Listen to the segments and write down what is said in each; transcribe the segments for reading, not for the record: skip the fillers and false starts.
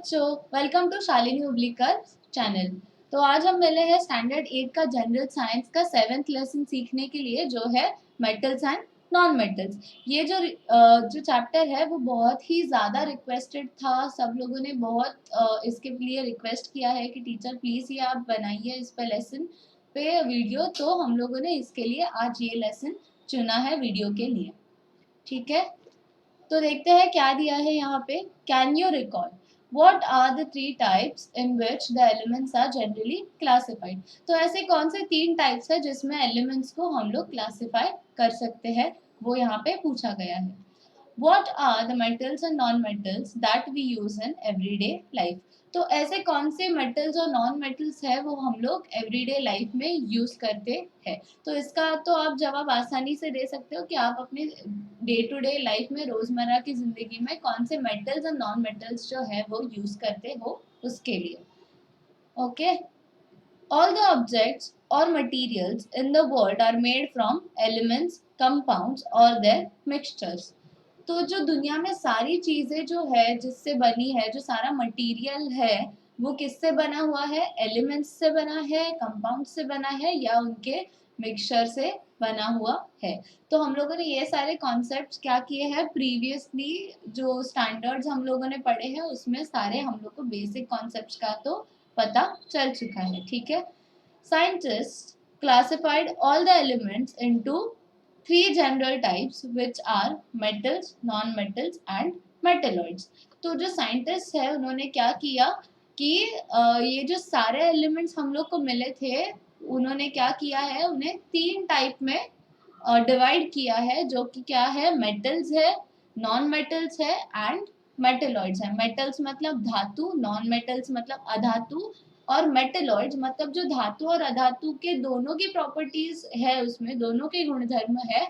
बच्चों, welcome to Shalini हुबलीकर channel. तो आज हम मिले हैं स्टैंडर्ड 8 का जनरल साइंस का 7th लेसन सीखने के लिए, जो है मेटल्स एंड नॉन मेटल्स। ये जो चैप्टर है वो बहुत ही ज़्यादा रिक्वेस्टेड था। सब लोगों ने बहुत इसके लिए रिक्वेस्ट किया है कि टीचर प्लीज़ ये आप बनाइए इस पे लेसन पे वीडियो। तो हम लोगों ने इसके लिए आज ये लेसन चुना है वीडियो के लिए। ठीक है, तो देखते हैं क्या दिया है यहाँ पे। Can you recall what are the three types in which the elements are generally classified? तो ऐसे कौन से 3 टाइप्स है जिसमें एलिमेंट्स को हम लोग क्लासिफाई कर सकते हैं, वो यहाँ पे पूछा गया है। What are the metals and non-metals that we use in everyday life? तो ऐसे कौन से मेटल्स और नॉन मेटल्स है वो हम लोग एवरीडे लाइफ में यूज करते हैं। तो इसका तो आप जवाब आसानी से दे सकते हो कि आप अपने डे टू डे लाइफ में रोजमर्रा की जिंदगी में कौन से मेटल्स और नॉन मेटल्स जो है वो यूज करते हो उसके लिए। Okay, all the objects or materials in the world are made from elements, compounds or their mixtures. तो जो दुनिया में सारी चीजें जो है जिससे बनी है, जो सारा मटेरियल है वो किससे बना हुआ है? एलिमेंट्स से बना है, कंपाउंड से बना है या उनके मिक्सचर से बना हुआ है। तो हम लोगों ने ये सारे कॉन्सेप्ट्स क्या किए हैं प्रीवियसली, जो स्टैंडर्ड्स हम लोगों ने पढ़े हैं उसमें सारे हम लोग को बेसिक कॉन्सेप्ट्स का तो पता चल चुका है। ठीक है, scientist classified all the elements into 3 general types which are metals, non-metals and metalloids. तो जो साइंटिस्ट है उन्होंने क्या किया कि ये जो सारे एलिमेंट्स हम लोग को मिले थे उन्होंने क्या किया है, उन्हें 3 टाइप में डिवाइड किया है, जो कि क्या है? मेटल्स है, नॉन मेटल्स है एंड मेटेलॉइड्स है। मेटल्स मतलब धातु, नॉन मेटल्स मतलब अधातु और मेटेलॉइड्स मतलब जो धातु और अधातु के दोनों की प्रॉपर्टीज है, उसमें दोनों के गुणधर्म है।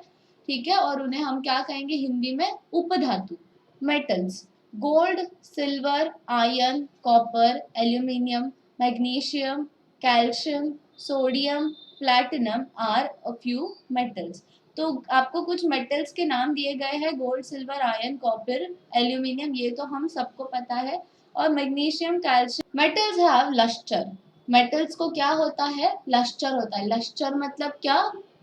ठीक है, और उन्हें हम क्या कहेंगे हिंदी में? उपधातु। Metals gold, silver, iron, copper, aluminium, magnesium, calcium, sodium, platinum are a few metals. तो आपको कुछ मेटल्स के नाम दिए गए हैं, gold, silver, iron, copper, aluminium, ये तो हम सबको पता है। और magnesium, calcium. Metals have lustre. Metals को क्या होता है? लस्टर होता है। लस्टर मतलब क्या?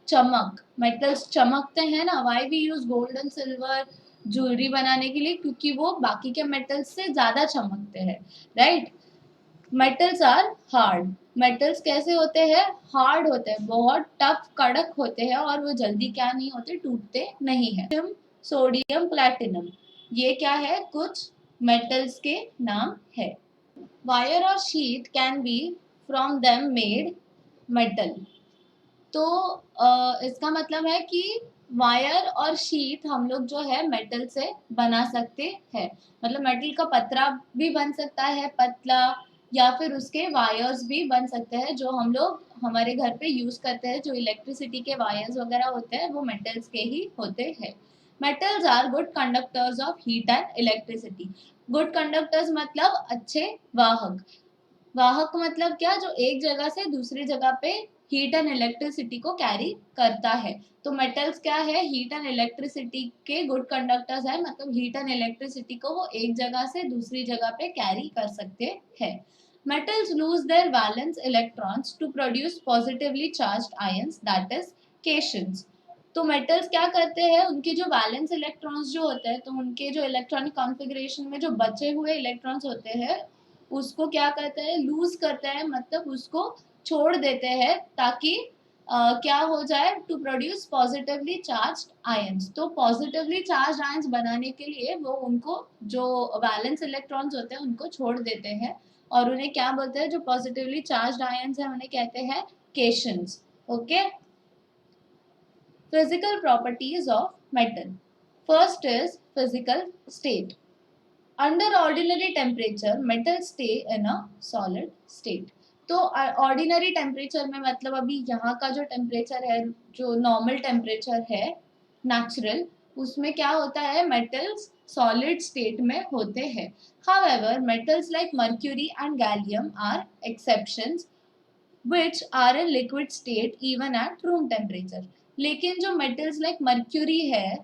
चमक। मेटल्स चमकते हैं ना, why we use gold and silver jewellery बनाने के लिए, क्योंकि वो बाकी के मेटल्स से ज्यादा चमकते हैं। Right. Metals are hard. Metals कैसे होते हैं? हार्ड होते हैं, बहुत टफ कड़क होते हैं और वो जल्दी क्या नहीं होते? टूटते नहीं है। सोडियम, प्लैटिनम, ये क्या है? कुछ मेटल्स के नाम है। वायर और sheet can be from them made metal. तो इसका मतलब है कि वायर और शीट हम लोग जो है मेटल से बना सकते हैं। मतलब मेटल का पतरा भी बन सकता है, पतला, या फिर उसके वायर्स भी बन सकते हैं जो हम लोग हमारे घर पे यूज करते हैं। जो इलेक्ट्रिसिटी के वायर्स वगैरह होते हैं वो मेटल्स के ही होते हैं। Metals are good conductors of heat and electricity. Good conductors मतलब अच्छे वाहक। वाहक मतलब क्या? जो एक जगह से दूसरी जगह पे हीट एंड इलेक्ट्रिसिटी को कैरी करता है। तो मेटल्स क्या है? हीट एंड इलेक्ट्रिसिटी के गुड कंडक्टर्स है, मतलब हीट एंड इलेक्ट्रिसिटी को वो एक जगह से दूसरी जगह पे कैरी कर सकते हैं। Metals lose their valence electrons to produce positively charged ions, that is cations. तो मेटल्स क्या करते हैं? उनके जो वैलेंस इलेक्ट्रॉन्स जो होते हैं, तो उनके जो इलेक्ट्रॉनिक कॉन्फ़िगरेशन में जो बचे हुए इलेक्ट्रॉन्स होते हैं उसको क्या करते हैं? लूज करते हैं, मतलब उसको छोड़ देते हैं ताकि क्या हो जाए? To produce positively charge ions. तो पॉजिटिवली चार्ज आयंस बनाने के लिए वो उनको जो वैलेंस इलेक्ट्रॉन्स होते हैं उनको छोड़ देते हैं, और उन्हें क्या बोलते हैं? जो पॉजिटिवली चार्ज आयंस है उन्हें कहते हैं cations. Okay, physical properties of metal. First is physical state. Under ordinary temperature, metals stay in a solid state. तो ऑर्डिनरी टेम्परेचर में मतलब अभी यहाँ का जो टेम्परेचर है, जो नॉर्मल टेम्परेचर है नेचुरल, उसमें क्या होता है? मेटल्स सॉलिड स्टेट में होते हैं। However metals like mercury and gallium are exceptions which are in liquid state even at room temperature. लेकिन जो मेटल्स लाइक मर्क्यूरी है,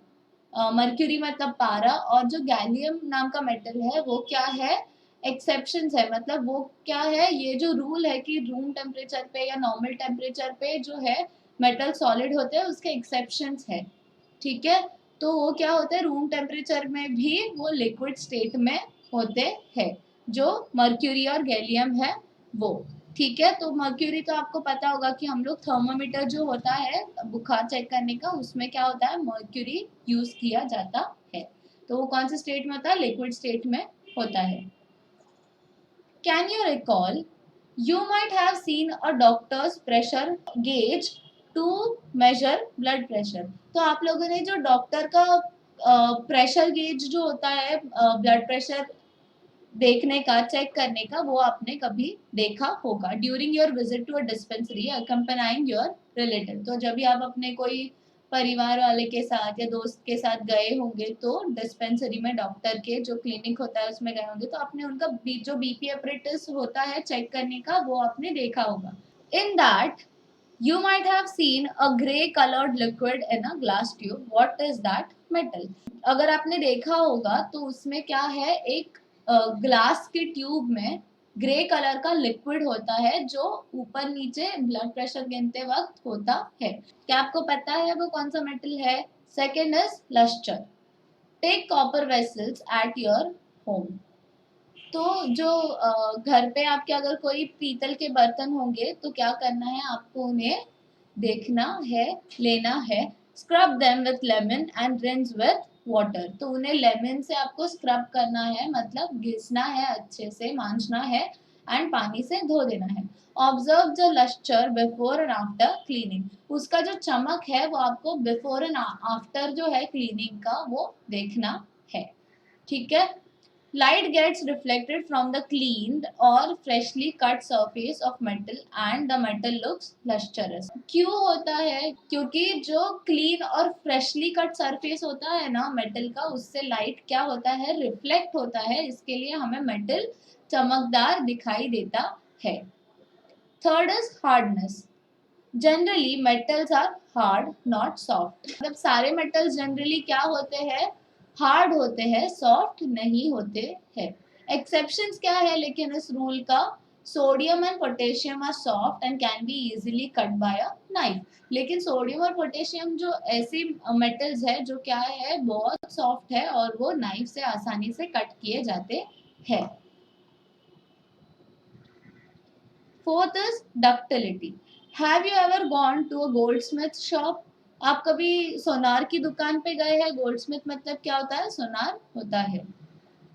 मर्क्यूरी मतलब पारा, और जो गैलियम नाम का मेटल है वो क्या है? एक्सेप्शंस है, मतलब वो क्या है, ये जो रूल है कि रूम टेम्परेचर पे या नॉर्मल टेम्परेचर पे जो है मेटल सॉलिड होते हैं उसके एक्सेप्शंस है, ठीक है। तो वो क्या होते हैं, रूम टेम्परेचर में भी वो लिक्विड स्टेट में होते हैं, जो मर्क्यूरी और गैलियम है वो, ठीक है। तो मर्क्यूरी तो आपको पता होगा कि हम लोग थर्मोमीटर जो होता है बुखार चेक करने का, उसमें क्या होता है, मर्क्यूरी यूज किया जाता है। तो वो कौन से स्टेट में होता है, लिक्विड स्टेट में होता है। Can you recall, you might have seen a doctor's pressure gauge to measure blood pressure। तो आप लोगों ने जो डॉक्टर का प्रेशर गेज जो होता है ब्लड प्रेशर देखने का, चेक करने का, वो आपने कभी देखा होगा during your visit to a dispensary accompanying your relative. तो जब भी आप अपने कोई परिवार वाले के साथ या दोस्त के साथ गए होंगे तो डिस्पेंसरी में, डॉक्टर के जो क्लिनिक होता है उसमें गए होंगे, तो आपने उनका जो बीपी अपरेटस होता है चेक करने का, वो आपने देखा होगा। In that you might have seen a grey colored liquid in a glass tube। what is that metal? अगर आपने देखा होगा तो उसमें क्या है, एक ग्लास के ट्यूब में ग्रे कलर का लिक्विड होता है जो ऊपर नीचे ब्लड प्रेशर गिनते वक्त होता है। क्या आपको पता है वो कौन सा मेटल है? Second is lustre. Take copper vessels at your home. तो जो घर पे आपके अगर कोई पीतल के बर्तन होंगे तो क्या करना है, आपको उन्हें देखना है, लेना है। Scrub them with lemon and rinse with water. तो उन्हें लेमन से आपको स्क्रब करना है, मतलब घिसना है, अच्छे से मांजना है एंड पानी से धो देना है। Observe the lustre before and after cleaning. उसका जो चमक है वो आपको बिफोर एंड आफ्टर जो है क्लीनिंग का वो देखना है, ठीक है। Light gets reflected from the cleaned or freshly cut surface of metal and the metal looks lustrous। क्यों होता है? क्योंकि जो clean और freshly cut surface होता है ना metal का, उससे light क्या होता है, reflect होता है, इसके लिए हमें metal चमकदार दिखाई देता है। Third is hardness। Generally metals are hard not soft. मतलब सारे मेटल्स जनरली क्या होते हैं, हार्ड होते हैं, सॉफ्ट नहीं होते हैं। एक्सेप्शंस क्या है लेकिन इस रूल का, sodium and potassium are soft and can be easily cut by a knife. लेकिन सोडियम और पोटेशियम जो ऐसी मेटल्स है जो क्या है, बहुत सॉफ्ट है और वो नाइफ से आसानी से कट किए जाते हैं। Fourth is ductility. Have you ever gone to a goldsmith shop? आप कभी सोनार की दुकान पे गए हैं? गोल्डस्मिथ मतलब क्या होता है, सोनार होता है।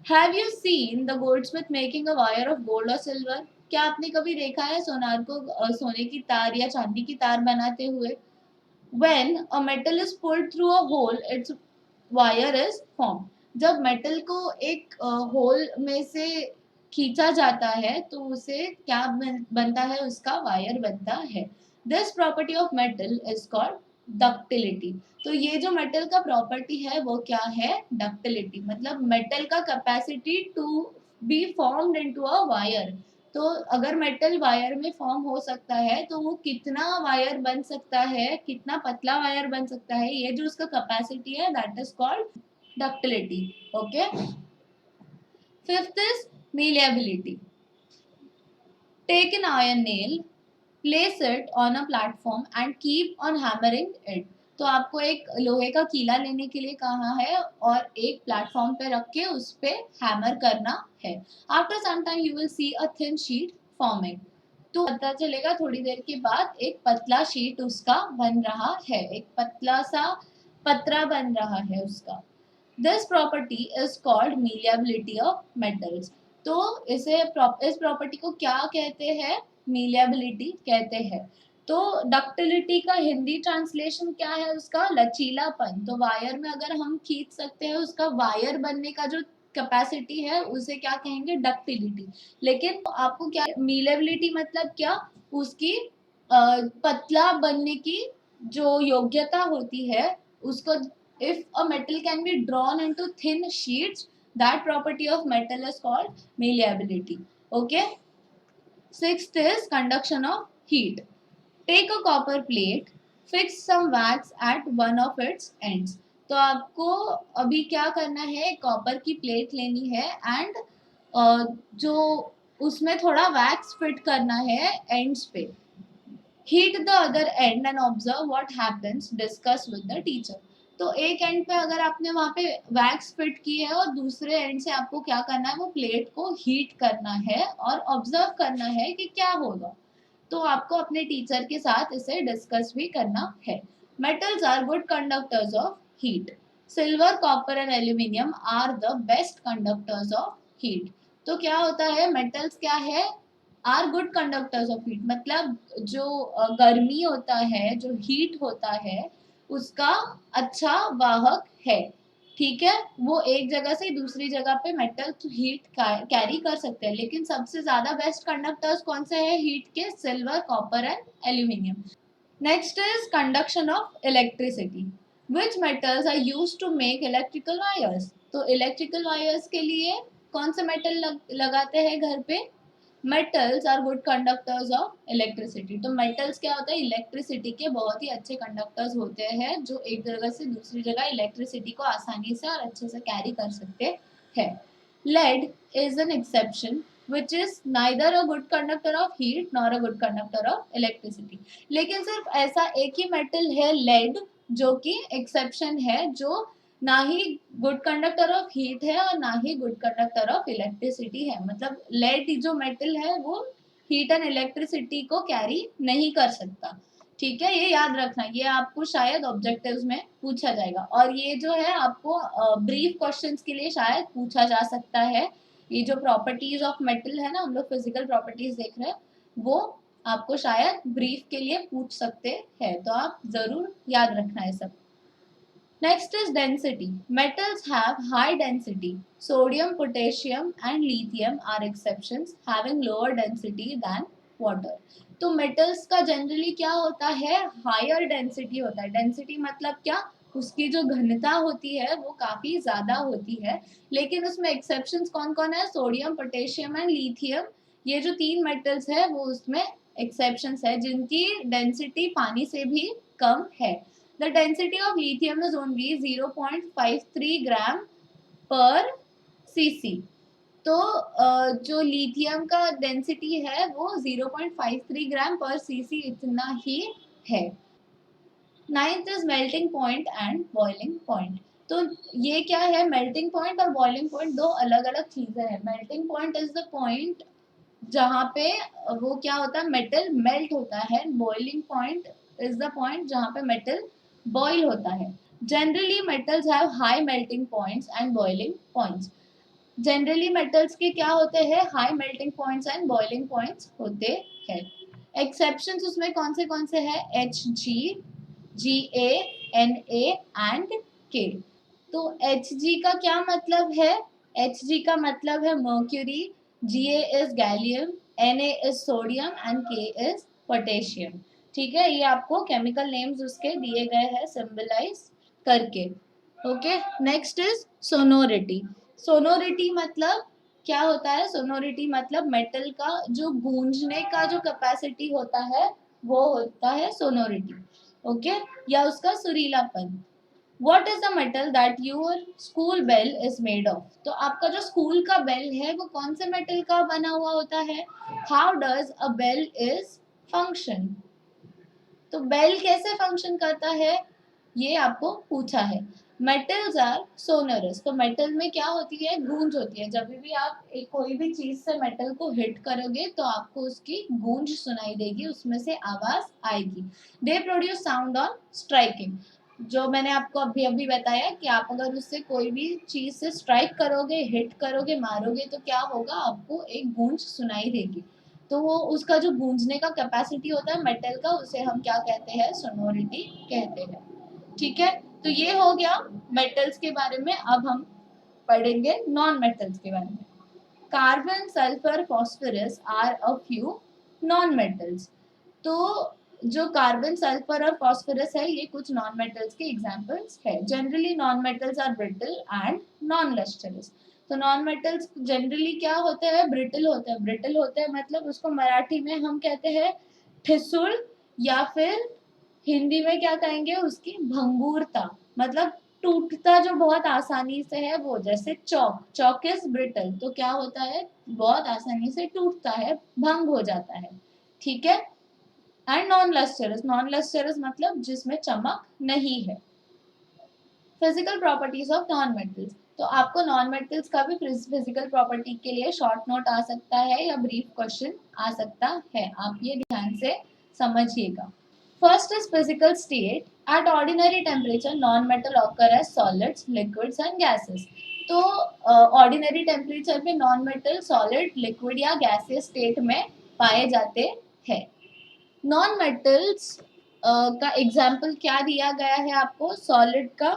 Have you seen the Goldsmith making a wire of gold और सिल्वर? क्या आपने कभी देखा है सोनार को सोने की तार या चांदी की तार बनाते हुए? When a metal is pulled through a hole, its wire is formed। जब मेटल को एक होल में से खींचा जाता है तो उसे क्या बनता है, उसका वायर बनता है। This property of metal is called ductility. तो ये जो मेटल का प्रॉपर्टी है वो क्या है, डक्टिलिटी। मतलब मेटल का capacity to be formed into a wire. तो अगर मेटल वायर में फॉर्म हो सकता है तो वो कितना वायर बन सकता है, कितना पतला वायर बन सकता है, ये जो उसका कैपेसिटी है, that is called ductility. Okay. Fifth is malleability. Take an iron nail, place it on a platform and keep on hammering it. तो आपको एक लोहे का कीला लेने के लिए कहा है और एक प्लेटफॉर्म पे रख के उस पे हैमर करना है। After some time you will see a thin sheet forming. तो पता चलेगा थोड़ी देर के बाद एक पतला शीट उसका बन रहा है, एक पतला सा पतरा बन रहा है उसका। This property is called malleability of metals. तो इस प्रॉपर्टी को क्या कहते हैं, मीलिएबिलिटी कहते हैं। तो डक्टिलिटी का हिंदी ट्रांसलेशन क्या है उसका, लचीलापन। तो वायर में अगर हम खींच सकते हैं, उसका वायर बनने का जो कैपेसिटी है उसे क्या कहेंगे, डक्टिलिटी। लेकिन आपको क्या, मीलिएबिलिटी मतलब क्या, उसकी पतला बनने की जो योग्यता होती है उसको। if a metal can be drawn into thin sheets, that property of metal is called malleability। okay। Sixth is conduction of heat। take a copper plate, fix some wax at one of its ends। तो आपको अभी क्या करना है, copper की plate लेनी है and जो उसमें थोड़ा वैक्स फिट करना है एंड्स पे। Heat the other and and observe what happens, discuss with the teacher. तो एक एंड पे अगर आपने वहां पे वैक्स फिट की है और दूसरे एंड से आपको क्या करना है, वो प्लेट को हीट करना है और ऑब्जर्व करना है कि क्या होगा। तो आपको अपने टीचर के साथ इसे डिस्कस भी करना है। Metals are good conductors of heat. Silver, copper and aluminium are the best conductors of heat. तो क्या होता है, मेटल्स क्या है, are good conductors of heat, मतलब जो गर्मी होता है, जो हीट होता है, उसका अच्छा वाहक है। ठीक है, वो एक जगह से दूसरी जगह पे मेटल हीट कैरी कर सकते हैं, लेकिन सबसे ज्यादा बेस्ट कंडक्टर्स कौन से हैं हीट के, silver, copper and aluminium. Next is conduction of electricity. Which metals are used to make electrical wires. तो इलेक्ट्रिकल वायर्स के लिए कौन से मेटल लगाते हैं घर पे, metals are good conductors of electricity. तो मेटल्स क्या होता है, इलेक्ट्रिसिटी के बहुत ही अच्छे कंडक्टर्स होते हैं, जो एक जगह से दूसरी जगह इलेक्ट्रिसिटी को आसानी से और अच्छे से कैरी कर सकते हैं। Lead is an exception which is neither a good conductor of heat nor a good conductor of electricity। लेकिन सिर्फ ऐसा एक ही मेटल है लेड जो कि एक्सेप्शन है, जो ना ही गुड कंडक्टर ऑफ हीट है और ना ही गुड कंडक्टर ऑफ इलेक्ट्रिसिटी है। मतलब लेड जो मेटल है वो हीट एंड इलेक्ट्रिसिटी को कैरी नहीं कर सकता। ठीक है, ये याद रखना, ये आपको शायद ऑब्जेक्टिव्स में पूछा जाएगा, और ये जो है आपको ब्रीफ क्वेश्चंस के लिए शायद पूछा जा सकता है। ये जो प्रॉपर्टीज ऑफ मेटल है ना, हम लोग फिजिकल प्रॉपर्टीज देख रहे हैं, वो आपको शायद ब्रीफ के लिए पूछ सकते हैं, तो आप जरूर याद रखना है सब। Next is density. Metals have high density. Sodium, potassium and lithium are exceptions, having lower density than water. तो metals का जनरली क्या होता है, हायर डेंसिटी होता है। डेंसिटी मतलब क्या, उसकी जो घनता होती है वो काफी ज्यादा होती है, लेकिन उसमें एक्सेप्शंस कौन कौन है, सोडियम, पोटेशियम एंड लिथियम। ये जो तीन मेटल्स है वो उसमें एक्सेप्शंस है, जिनकी डेंसिटी पानी से भी कम है। The density of lithium is only 0.53 gram per cc। तो जो लिथियम का डेंसिटी है वो 0.53 ग्राम पर सीसी इतना ही है। Ninth is melting point and boiling point. तो ये क्या है, मेल्टिंग पॉइंट और बॉइलिंग पॉइंट दो अलग अलग चीजें हैं। Melting point is the point जहाँ पे वो क्या होता है, मेटल मेल्ट होता है। Boiling point is the point जहाँ पे मेटल बॉइल होता है। Generally metals have high melting points and boiling points. Generally metals के क्या होते हैं, high melting points and boiling points होते हैं। एक्सेप्शंस उसमें कौन से हैं, H G, G A, N A and K. तो एच जी का क्या मतलब है, एच जी का मतलब है mercury, G A is gallium, N A is sodium and K is potassium. ठीक है, ये आपको केमिकल नेम्स उसके दिए गए हैं सिंबलाइज करके। Okay, next is sonority. Sonority मतलब क्या होता है, सोनोरिटी मतलब मेटल का जो गूंजने का जो कैपेसिटी होता है वो होता है सोनोरिटी। ओके, या उसका सुरीलापन। What is the metal that your school bell is made of? तो आपका जो स्कूल का बेल है वो कौन से मेटल का बना हुआ होता है। How does a bell is function? तो बेल कैसे फंक्शन करता है, ये आपको पूछा है। Metals are sonorous. तो मेटल में क्या होती है, गूंज होती है। जब भी आप एक कोई भी चीज से मेटल को हिट करोगे तो आपको उसकी गूंज सुनाई देगी, उसमें से आवाज आएगी। They produce sound on striking. जो मैंने आपको अभी अभी बताया कि आप अगर उससे कोई भी चीज से स्ट्राइक करोगे, हिट करोगे, मारोगे, तो क्या होगा, आपको एक गूंज सुनाई देगी। तो वो उसका जो गूंजने का कैपेसिटी होता है मेटल का, उसे हम क्या कहते हैं, सोनोरिटी कहते हैं। ठीक है, तो ये हो गया मेटल्स के बारे में। अब हम पढ़ेंगे नॉन मेटल्स के बारे में। Carbon, sulphur, phosphorus are a few non metals. तो जो कार्बन, सल्फर और फॉस्फोरस है ये कुछ नॉन मेटल्स के एग्जांपल्स है। जनरली non metals are brittle and non lustrous. तो नॉन मेटल्स जनरली क्या होते हैं, ब्रिटल होते हैं। ब्रिटल होते हैं मतलब उसको मराठी में हम कहते हैं ठिसूल, या फिर हिंदी में क्या कहेंगे, उसकी भंगुरता। मतलब टूटता जो बहुत आसानी से है वो, जैसे चॉक इज ब्रिटल, तो क्या होता है, बहुत आसानी से टूटता है, भंग हो जाता है, ठीक है। एंड नॉन लस्टरस मतलब जिसमें चमक नहीं है। Physical properties of non metals, तो आपको नॉन मेटल्स का भी फिजिकल प्रॉपर्टी के लिए शॉर्ट नोट आ सकता है या ब्रीफ क्वेश्चन आ सकता है, आप ये ध्यान से समझिएगा। First is physical state, at ordinary temperature non metal occur as solids, liquids and gases. तो ऑर्डिनरी टेम्परेचर पे नॉन मेटल सॉलिड, लिक्विड या गैसियस स्टेट में पाए जाते हैं। नॉन मेटल्स का एग्जाम्पल क्या दिया गया है आपको, सॉलिड का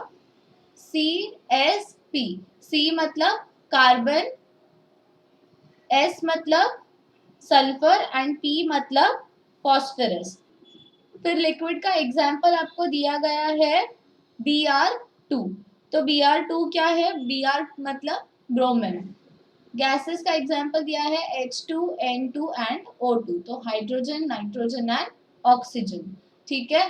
CsP, C मतलब कार्बन, S मतलब सल्फर एंड P मतलब फॉस्फोरस। फिर लिक्विड का एग्जाम्पल आपको दिया गया है Br2, तो Br2 क्या है, Br मतलब ब्रोमीन। गैसेस का एग्जाम्पल दिया है H2, N2 एंड O2, तो हाइड्रोजन, नाइट्रोजन एंड ऑक्सीजन, ठीक है।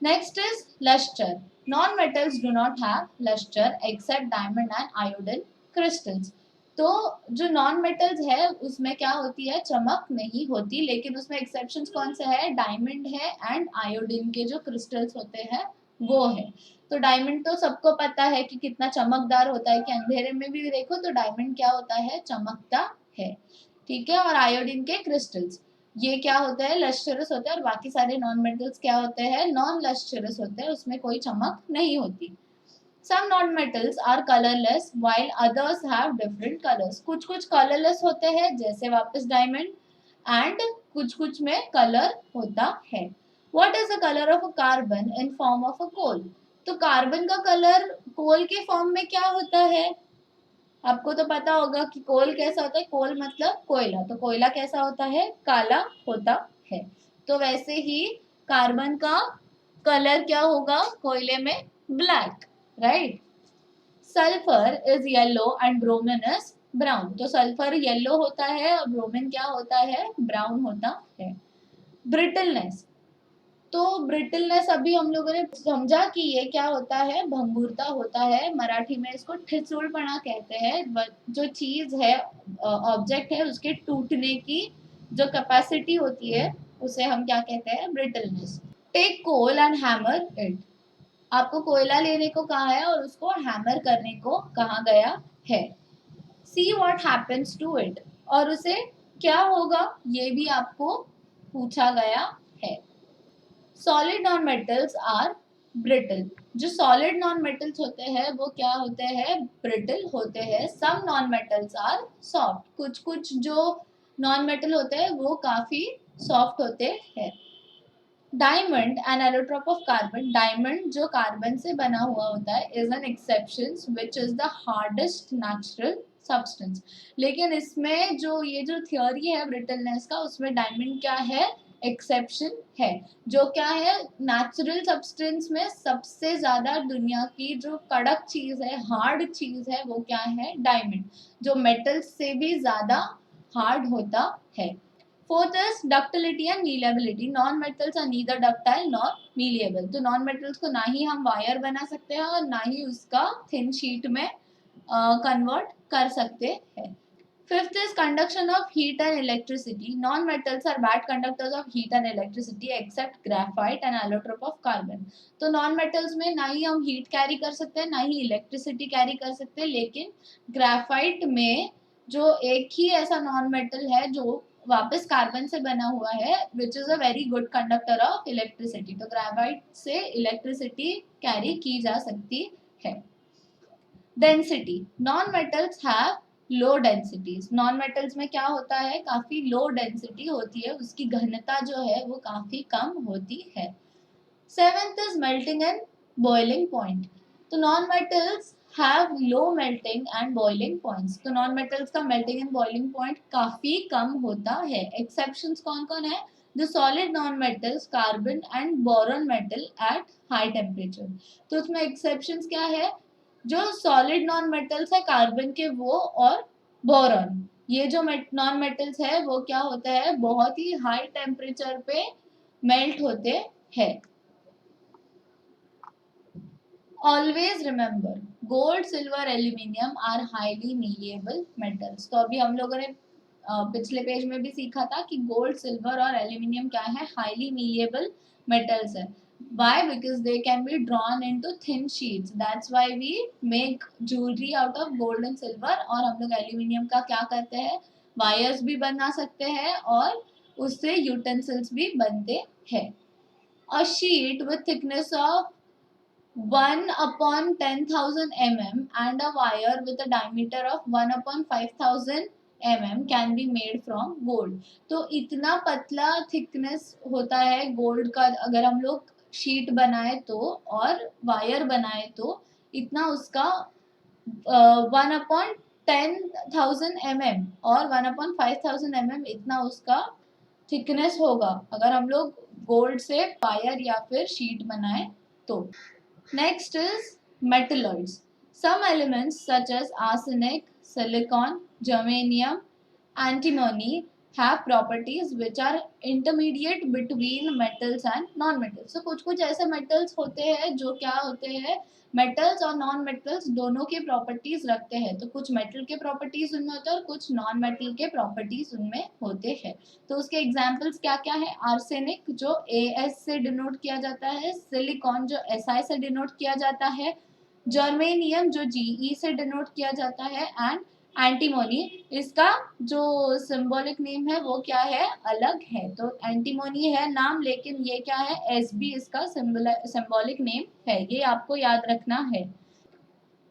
Next is luster. Non-metals do not have luster except diamond and iodine crystals. तो जो नॉन मेटल्स है उसमें क्या होती है, चमक नहीं होती, लेकिन उसमें एक्सेप्शंस कौन से है, डायमंड है एंड आयोडीन के जो क्रिस्टल्स होते हैं वो है। तो डायमंड तो सबको पता है कि कितना चमकदार होता है, कि अंधेरे में भी देखो तो डायमंड क्या होता है, चमकता है, ठीक है। और आयोडीन के क्रिस्टल्स ये क्या होता है, लस्टरस होता है, और बाकी सारे नॉन मेटल्स क्या होते हैं, नॉन लस्टरस होते हैं, उसमें कोई चमक नहीं होती। Some non-metals are colorless while others have different colors. कुछ कुछ colorless होते हैं जैसे वापस डायमंड, एंड कुछ कुछ में कलर होता है। What is the color of a carbon in form of a coal? तो कार्बन का कलर कोल के फॉर्म में क्या होता है, आपको तो पता होगा कि कोल कैसा होता है, कोल मतलब कोयला, तो कोयला कैसा होता है, काला होता है। तो वैसे ही कार्बन का कलर क्या होगा कोयले में, black, right. Sulphur is yellow and bromine is brown, तो सल्फर येलो होता है और ब्रोमीन क्या होता है, ब्राउन होता है। ब्रिटलनेस, तो ब्रिटलनेस अभी हम लोगों ने समझा कि ये क्या होता है, भंगुरता होता है, मराठी में इसको ठिसूलपना कहते हैं। जो चीज है, ऑब्जेक्ट है, उसके टूटने की जो कैपेसिटी होती है उसे हम क्या कहते हैं, brittleness. Take coal and hammer it, आपको कोयला लेने को कहा है और उसको हैमर करने को कहा गया है। See what happens to it, और उसे क्या होगा ये भी आपको पूछा गया है। Solid non metals are brittle, जो सॉलिड नॉन मेटल्स होते हैं वो क्या होते हैं, ब्रिटल होते हैं। Some non metals are soft, कुछ कुछ जो नॉन मेटल होते हैं वो काफी सॉफ्ट होते हैं। Diamond N allotrope of carbon, diamond जो कार्बन से बना हुआ होता है, is an exception which is the hardest natural substance. लेकिन इसमें जो ये जो थियोरी है ब्रिटलनेस का, उसमें डायमंड क्या है, एक्सेप्शन है। जो क्या है, नेचुरल सब्सटेंस में सबसे ज्यादा दुनिया की जो कड़क चीज है, हार्ड चीज है, वो क्या है, डायमंड, जो मेटल्स से भी ज्यादा हार्ड होता है। Fourth is ductility and malleability. Non-metals are neither ductile nor malleable. तो non-metals को ना ही हम वायर बना सकते हैं और ना ही उसका thin sheet में convert कर सकते हैं. Fifth is conduction of heat and electricity. Non-metals are bad conductors of heat and electricity except graphite and allotrope of carbon. तो non-metals में ना ही हम heat carry कर सकते हैं, ना ही electricity carry कर सकते हैं, लेकिन graphite में जो एक ही ऐसा non-metal है जो वापस कार्बन से बना हुआ है, which is a very good conductor of electricity, तो ग्रेफाइट से इलेक्ट्रिसिटी कैरी की जा सकती है। Density, non metals have low densities, non metals में क्या होता है, काफी लो डेंसिटी होती है, उसकी घनता जो है वो काफी कम होती है। Seventh is melting and boiling point, तो non metals have low melting and boiling points, तो नॉन मेटल्स का मेल्टिंग एंड बॉइलिंग पॉइंट काफी कम होता है। एक्सेप्शंस कौन कौन है, जो solid non metals, carbon and boron metal at high temperature, तो उसमें एक्सेप्शंस क्या है, जो सॉलिड नॉन मेटल्स है कार्बन के वो और बोरॉन, ये जो नॉन मेटल्स है वो क्या होता है, बहुत ही हाई टेम्परेचर पे मेल्ट होते हैं। Always remember gold, silver, aluminium are highly malleable metals. तो अभी हम लोगों ने पिछले पेज में भी सीखा था कि गोल्ड, सिल्वर और एल्यूमिनियम क्या है, हाईली मीलिएबल मेटल्स है। Why? Because they can be drawn into thin sheets. That's why we make jewelry out of gold and silver. और हम लोग एल्यूमिनियम का क्या करते हैं, वायर्स भी बना सकते हैं और उससे यूटेंसिल्स भी बनते हैं। A sheet with thickness of 1/10,000 mm and a wire with a diameter of 1/5,000 mm can be made from gold। तो इतना पतला थिकनेस होता है गोल्ड का, अगर हम लोग शीट बनाए तो और वायर बनाए तो इतना उसका 1/10,000 mm और 1/5,000 mm इतना उसका थिकनेस होगा अगर हम लोग गोल्ड से वायर या फिर शीट बनाए तो। Next is metalloids. Some elements such as arsenic, silicon, germanium, antimony have properties which are intermediate between metals and non-metals. So कुछ ऐसे metals होते हैं जो क्या होते हैं, metals और non-metals दोनों के properties रखते हैं। तो कुछ metal के properties उनमें होते हैं और कुछ non-metal के properties उनमें होते हैं। तो उसके एग्जाम्पल्स क्या क्या है, आर्सेनिक जो AS से डिनोट किया जाता है, सिलिकॉन जो SI से डिनोट किया जाता है, जर्मेनियम जो GE से डिनोट किया जाता है एंड एंटीमोनी, इसका जो सिंबॉलिक नेम है वो क्या है, अलग है। तो एंटीमोनी है नाम लेकिन ये क्या है, SB इसका सिंबॉलिक नेम है, ये आपको याद रखना है।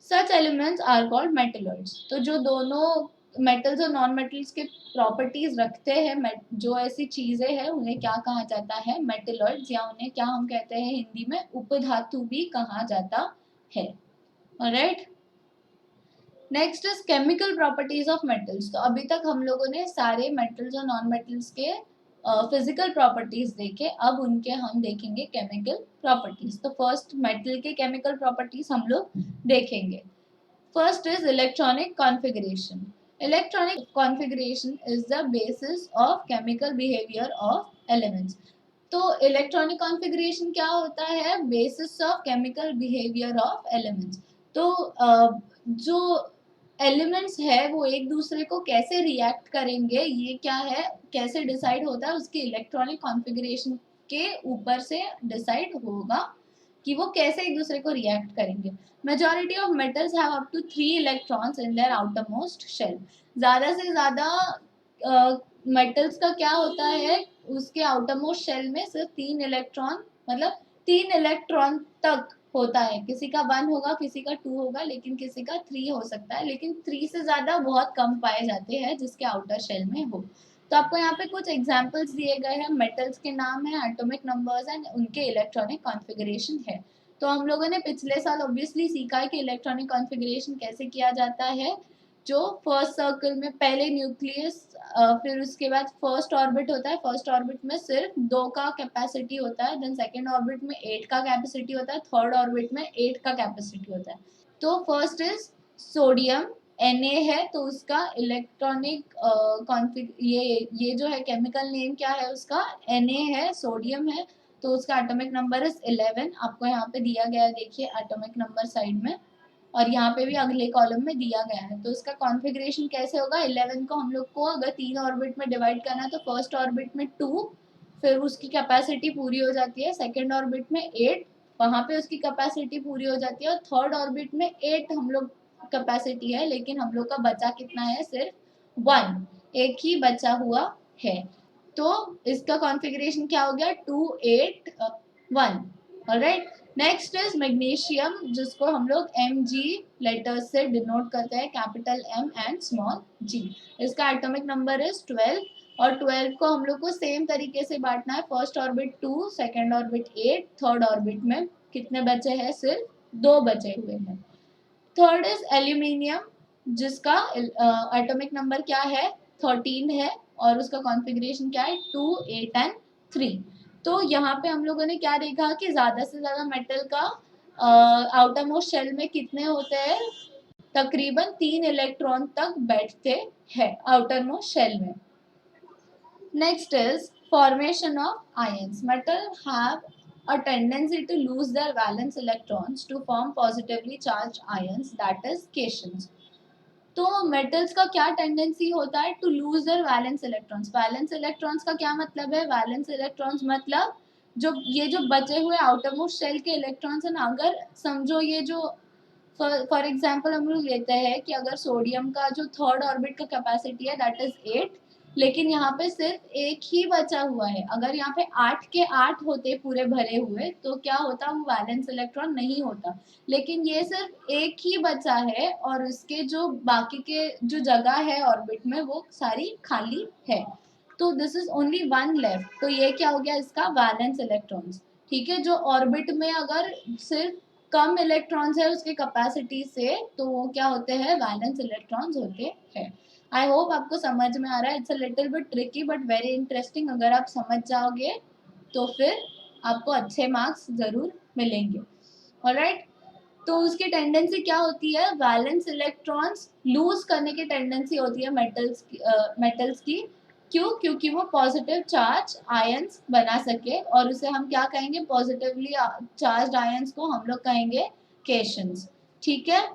सच एलिमेंट्स आर कॉल्ड मेटलॉइड्स। तो जो दोनों मेटल्स और नॉन मेटल्स के प्रॉपर्टीज रखते हैं, जो ऐसी चीजें हैं उन्हें क्या कहा जाता है, मेटलॉइड्स, या उन्हें क्या हम कहते हैं हिंदी में उपधातु भी कहा जाता है। Alright, next is chemical properties of metals. तो अभी तक हम लोगों ने सारे मेटल्स और नॉन मेटल्स के फिजिकल प्रॉपर्टीज देखे, अब उनके हम देखेंगे केमिकल प्रॉपर्टीज। तो फर्स्ट मेटल के केमिकल प्रॉपर्टीज हम लोग देखेंगे। First is electronic configuration. Electronic configuration is the basis of chemical behaviour of elements. तो इलेक्ट्रॉनिक कॉन्फ़िगरेशन क्या होता है, basis of chemical behaviour of elements. तो जो एलिमेंट्स है वो एक दूसरे को कैसे रिएक्ट करेंगे, ये क्या है, कैसे डिसाइड होता है, उसके इलेक्ट्रॉनिक कॉन्फ़िगरेशन के ऊपर से डिसाइड होगा कि वो कैसे एक दूसरे को रिएक्ट करेंगे। Majority of metals have up to 3 electrons in their outermost shell. ज़्यादा से ज़्यादा मेटल्स का क्या होता है, उसके आउटर मोस्ट शेल में सिर्फ 3 इलेक्ट्रॉन, मतलब 3 इलेक्ट्रॉन तक होता है। किसी का 1 होगा, किसी का 2 होगा, लेकिन किसी का 3 हो सकता है, लेकिन 3 से ज़्यादा बहुत कम पाए जाते हैं जिसके आउटर शेल में हो। तो आपको यहाँ पे कुछ एग्जाम्पल्स दिए गए हैं, मेटल्स के नाम है, एटॉमिक नंबर्स एंड उनके इलेक्ट्रॉनिक कॉन्फ़िगरेशन है। तो हम लोगों ने पिछले साल ऑब्वियसली सीखा है कि इलेक्ट्रॉनिक कॉन्फ़िगरेशन कैसे किया जाता है। जो फर्स्ट सर्कल में पहले न्यूक्लियस, फिर उसके बाद फर्स्ट ऑर्बिट होता है, फर्स्ट ऑर्बिट में सिर्फ 2 का कैपेसिटी होता है, देन सेकेंड ऑर्बिट में 8 का कैपेसिटी होता है, थर्ड ऑर्बिट में 8 का कैपेसिटी होता है। तो फर्स्ट इज सोडियम, Na है, तो उसका इलेक्ट्रॉनिक ये जो है केमिकल नेम क्या है उसका, Na है, सोडियम है, तो उसका एटॉमिक नंबर इज 11। आपको यहाँ पे दिया गया है, देखिए एटॉमिक नंबर साइड में, और यहाँ पे भी अगले कॉलम में दिया गया है। तो इसका कॉन्फ़िगरेशन कैसे होगा, 11 को हम लोग को अगर 3 ऑर्बिट में डिवाइड करना है तो फर्स्ट ऑर्बिट में 2, फिर उसकी कैपेसिटी पूरी हो जाती है, सेकेंड ऑर्बिट में 8, वहाँ पे उसकी कैपेसिटी पूरी हो जाती है, और थर्ड ऑर्बिट में 8 हम लोग कैपेसिटी है, लेकिन हम लोग का बचा कितना है, सिर्फ 1, एक ही बचा हुआ है। तो इसका कॉन्फ़िगरेशन क्या हो गया, 2 8 1। ऑलराइट, नेक्स्ट इज मैग्नीशियम, जिसको हम लोग Mg लेटर्स से डिनोट करते हैं, capital M and small g। इसका एटॉमिक नंबर इज 12, और 12 को हम लोग को सेम तरीके से बांटना है, first orbit 2, second orbit 8, third orbit में कितने बचे हैं, सिर्फ 2 बचे हुए हैं। थर्ड इज एल्यूमिनियम, जिसका एटॉमिक नंबर क्या है, 13 है, और उसका कॉन्फ़िगरेशन क्या है, 2 8 एंड 3। तो यहाँ पे हम लोगों ने क्या देखा कि ज़्यादा से ज़्यादा मेटल का आउटर मोस्ट शेल में कितने होते हैं, तकरीबन 3 इलेक्ट्रॉन तक बैठते हैं आउटर मोस्ट शेल में। Next is formation of ions. Metal have a tendency to lose their valence electrons to form positively charged ions, that is cations. तो मेटल्स का क्या टेंडेंसी होता है? To lose their valence electrons. Valence electrons का क्या मतलब है? Valence electrons मतलब जो बचे हुए आउटर मोस्ट शेल के इलेक्ट्रॉन्स है ना, अगर समझो ये जो फॉर एग्जाम्पल हम लोग लेते हैं कि अगर सोडियम का जो थर्ड ऑर्बिट का कैपेसिटी है दैट इज 8, लेकिन यहाँ पे सिर्फ एक ही बचा हुआ है. अगर यहाँ पे 8 के 8 होते पूरे भरे हुए तो क्या होता? वो वैलेंस इलेक्ट्रॉन नहीं होता. लेकिन ये सिर्फ एक ही बचा है और इसके जो बाकी के जो जगह है ऑर्बिट में वो सारी खाली है. तो this is only one left. तो ये क्या हो गया? इसका वैलेंस इलेक्ट्रॉन्स. ठीक है, जो ऑर्बिट में अगर सिर्फ कम इलेक्ट्रॉन्स है उसके कैपेसिटी से तो वो क्या होते हैं? वैलेंस इलेक्ट्रॉन्स होते हैं. आई होप आपको समझ में आ रहा है. It's a little bit tricky but very interesting. अगर आप समझ जाओगे तो फिर आपको अच्छे मार्क्स जरूर मिलेंगे. ऑलराइट, तो उसकी टेंडेंसी क्या होती है? वैलेंस इलेक्ट्रॉन्स लूज करने की टेंडेंसी होती है मेटल्स की. क्यों? क्योंकि वो पॉजिटिव चार्ज आयंस बना सके और उसे हम क्या कहेंगे? पॉजिटिवली चार्ज आयंस को हम लोग कहेंगे केशंस. ठीक है,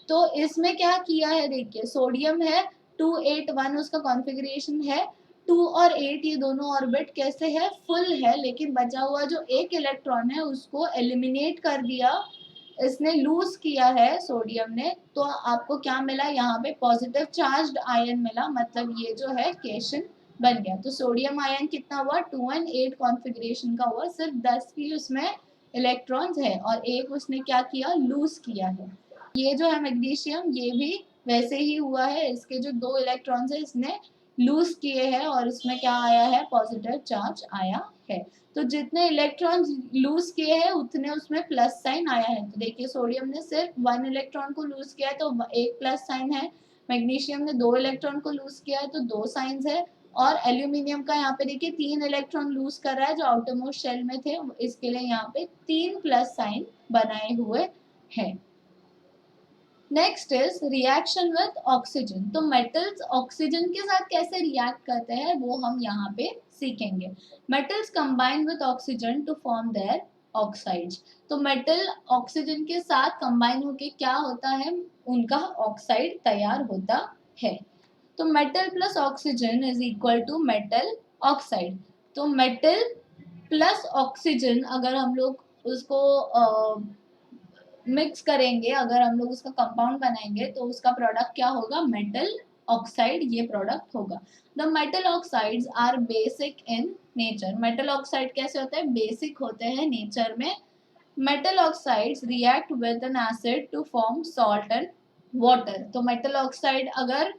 तो इसमें क्या किया है? देखिए, सोडियम है 281 उसका कॉन्फ़िगरेशन है. 2 और 8 ये दोनों ऑर्बिट कैसे है? फुल है, लेकिन बचा हुआ जो एक इलेक्ट्रॉन है उसको एलिमिनेट कर दिया, इसने लूज किया है सोडियम ने. तो आपको क्या मिला? यहाँ पे पॉजिटिव चार्ज्ड आयन मिला, मतलब ये जो है केशन बन गया. तो सोडियम आयन कितना हुआ? 2 and 8 कॉन्फ़िगरेशन का हुआ. सिर्फ 10 ही उसमें इलेक्ट्रॉन्स है और एक उसने क्या किया? लूज किया है. ये जो है मैग्नीशियम, ये भी वैसे ही हुआ है. इसके जो 2 इलेक्ट्रॉन्स है इसने लूज किए हैं और इसमें क्या आया है? पॉजिटिव चार्ज आया है. तो जितने इलेक्ट्रॉन्स लूज किए हैं उतने उसमें प्लस साइन आया है. तो देखिए, सोडियम ने सिर्फ 1 इलेक्ट्रॉन को लूज किया है तो एक प्लस साइन है. मैग्नीशियम ने 2 इलेक्ट्रॉन को लूज किया है तो 2 साइंस है. और एल्यूमिनियम का यहाँ पे देखिए 3 इलेक्ट्रॉन लूज कर रहा है जो आउटर मोस्ट शेल में थे, इसके लिए यहाँ पे 3 प्लस साइन बनाए हुए हैं. Next is reaction with oxygen. तो मेटल्स ऑक्सीजन के साथ कैसे रिएक्ट करते हैं वो हम यहाँ पे सीखेंगे. Metals combine with oxygen to form their oxides. तो मेटल ऑक्सीजन के साथ कंबाइन होके क्या होता है? उनका ऑक्साइड तैयार होता है. तो metal plus oxygen is equal to metal oxide. तो मेटल प्लस ऑक्सीजन अगर हम लोग उसको मिक्स करेंगे, अगर हम लोग उसका कंपाउंड बनाएंगे तो उसका प्रोडक्ट क्या होगा? मेटल ऑक्साइड ये प्रोडक्ट होगा. The metal oxides are basic in nature. Metal oxide कैसे होते हैं? बेसिक होते हैं नेचर में. Metal oxides react with an acid to form salt and water. तो मेटल ऑक्साइड अगर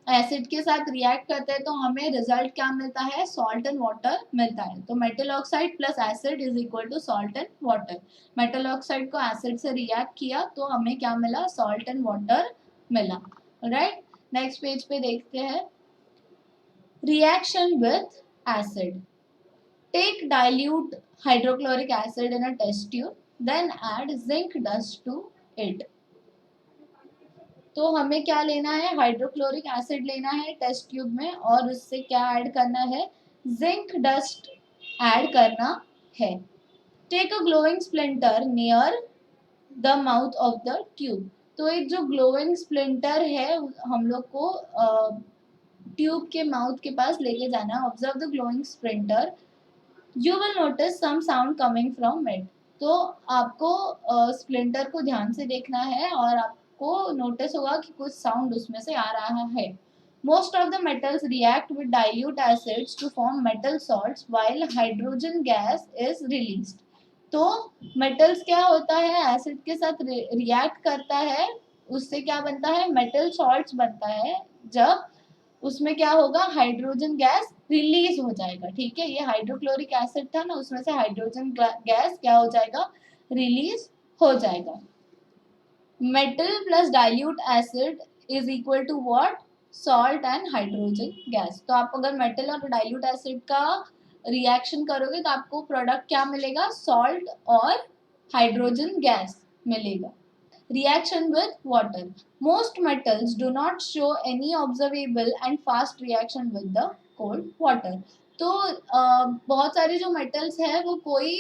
एसिड के साथ रिएक्ट करते हैं तो हमें रिजल्ट क्या मिलता है? सॉल्ट एंड वाटर मिलता है. तो metal oxide plus acid is equal to salt and water. Metal oxide को एसिड से रिएक्ट किया तो हमें क्या मिला? सॉल्ट एंड वाटर मिला. राइट, नेक्स्ट पेज पे देखते हैं. Reaction with acid. Take dilute hydrochloric acid in a test tube, then add zinc dust to it. तो हमें क्या लेना है? हाइड्रोक्लोरिक एसिड लेना है टेस्ट ट्यूब में और उससे क्या ऐड करना है? जिंक डस्ट ऐड करना है. Take a glowing splinter near the mouth of the tube. तो एक जो ग्लोइंग स्प्लिंटर है हम लोग को ट्यूब के माउथ के पास लेके जाना है. Observe the glowing splinter, you will notice some sound coming from it. तो आपको स्प्लिंटर को ध्यान से देखना है और आपको नोटिस होगा कि कुछ साउंड उसमें से आ रहा है. Most of the metals react with dilute acids to form metal salts while hydrogen gas is released. तो मेटल्स क्या होता है? एसिड के साथ रिएक्ट करता है, उससे क्या बनता है? मेटल सॉल्ट्स बनता है. जब उसमें क्या होगा? हाइड्रोजन गैस रिलीज हो जाएगा. ठीक है, ये हाइड्रोक्लोरिक एसिड था ना, उसमें से हाइड्रोजन गैस क्या हो जाएगा? रिलीज हो जाएगा. Metal plus dilute acid is equal to what? Salt and hydrogen gas. तो आप अगर मेटल और डाइल्यूट एसिड का रिएक्शन करोगे तो आपको प्रोडक्ट क्या मिलेगा? सॉल्ट और हाइड्रोजन गैस मिलेगा. Reaction with water. Most metals do not show any observable and fast reaction with the cold water. तो बहुत सारे जो मेटल्स है वो कोई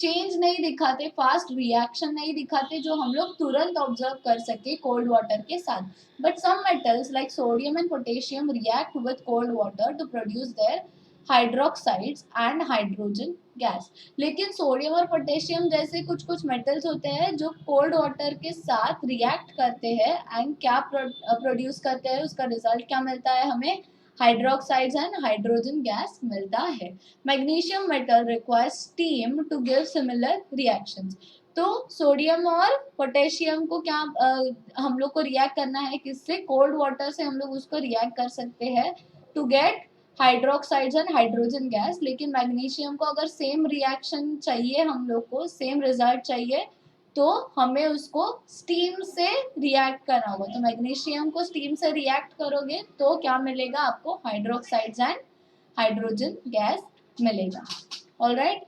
चेंज नहीं दिखाते, फास्ट रिएक्शन नहीं दिखाते जो हम लोग तुरंत ऑब्जर्व कर सके कोल्ड वाटर के साथ. But some metals like sodium and potassium react with cold water to produce their hydroxides and hydrogen gas. लेकिन सोडियम और पोटेशियम जैसे कुछ कुछ मेटल्स होते हैं जो कोल्ड वाटर के साथ रिएक्ट करते हैं एंड क्या प्रोड्यूस करते हैं, उसका रिजल्ट क्या मिलता है हमें, हाइड्रोक्साइड्स एंड हाइड्रोजन गैस मिलता है. Magnesium metal requires steam to give similar reactions. तो सोडियम और पोटेशियम को क्या हम लोग को रिएक्ट करना है किससे, कोल्ड वाटर से हम लोग उसको रिएक्ट कर सकते हैं to get hydroxides and hydrogen gas. लेकिन मैग्नीशियम को अगर सेम रिएक्शन चाहिए, हम लोग को सेम रिजल्ट चाहिए, तो हमें उसको स्टीम से रिएक्ट करना होगा. तो मैग्नीशियम को स्टीम से रिएक्ट करोगे तो क्या मिलेगा आपको, हाइड्रोक्साइड्स एंड हाइड्रोजन गैस मिलेगा. ऑलराइट,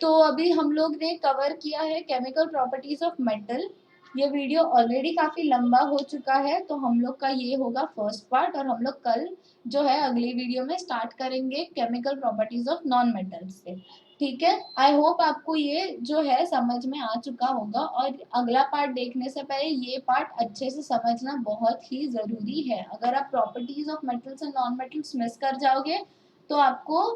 तो अभी हम लोग ने कवर किया है केमिकल प्रॉपर्टीज ऑफ मेटल. ये वीडियो ऑलरेडी काफी लंबा हो चुका है, तो हम लोग का ये होगा फर्स्ट पार्ट, और हम लोग कल जो है अगली वीडियो में स्टार्ट करेंगे chemical properties of non metals से. ठीक है, आई होप आपको ये जो है समझ में आ चुका होगा, और अगला पार्ट देखने से पहले ये पार्ट अच्छे से समझना बहुत ही जरूरी है. अगर आप properties of metals and non metals miss कर जाओगे तो आपको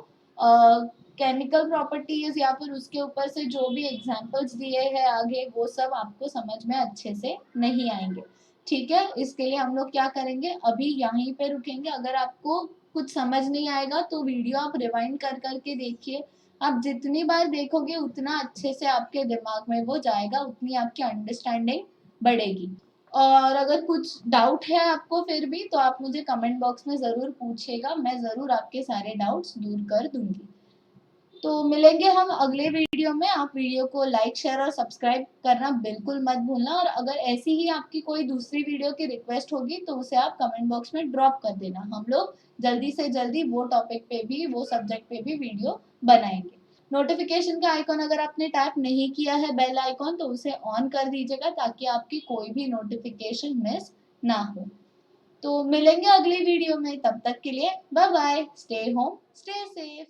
केमिकल प्रॉपर्टीज या फिर उसके ऊपर से जो भी एग्जांपल्स दिए हैं आगे, वो सब आपको समझ में अच्छे से नहीं आएंगे. ठीक है, इसके लिए हम लोग क्या करेंगे, अभी यहीं पे रुकेंगे. अगर आपको कुछ समझ नहीं आएगा तो वीडियो आप रिवाइंड कर करके देखिए. आप जितनी बार देखोगे उतना अच्छे से आपके दिमाग में वो जाएगा, उतनी आपकी अंडरस्टैंडिंग बढ़ेगी. और अगर कुछ डाउट है आपको फिर भी, तो आप मुझे कमेंट बॉक्स में ज़रूर पूछिएगा, मैं ज़रूर आपके सारे डाउट्स दूर कर दूंगी. तो मिलेंगे हम अगले वीडियो में. आप वीडियो को लाइक शेयर और सब्सक्राइब करना बिल्कुल मत भूलना. और अगर ऐसी ही आपकी कोई दूसरी वीडियो की रिक्वेस्ट होगी तो उसे आप कमेंट बॉक्स में ड्रॉप कर देना. हम लोग जल्दी से जल्दी वो टॉपिक पे भी, वो सब्जेक्ट पे भी वीडियो बनाएंगे. नोटिफिकेशन का आइकॉन अगर आपने टैप नहीं किया है, बेल आइकॉन, तो उसे ऑन कर दीजिएगा ताकि आपकी कोई भी नोटिफिकेशन मिस ना हो. तो मिलेंगे अगली वीडियो में, तब तक के लिए bye bye, stay home stay safe.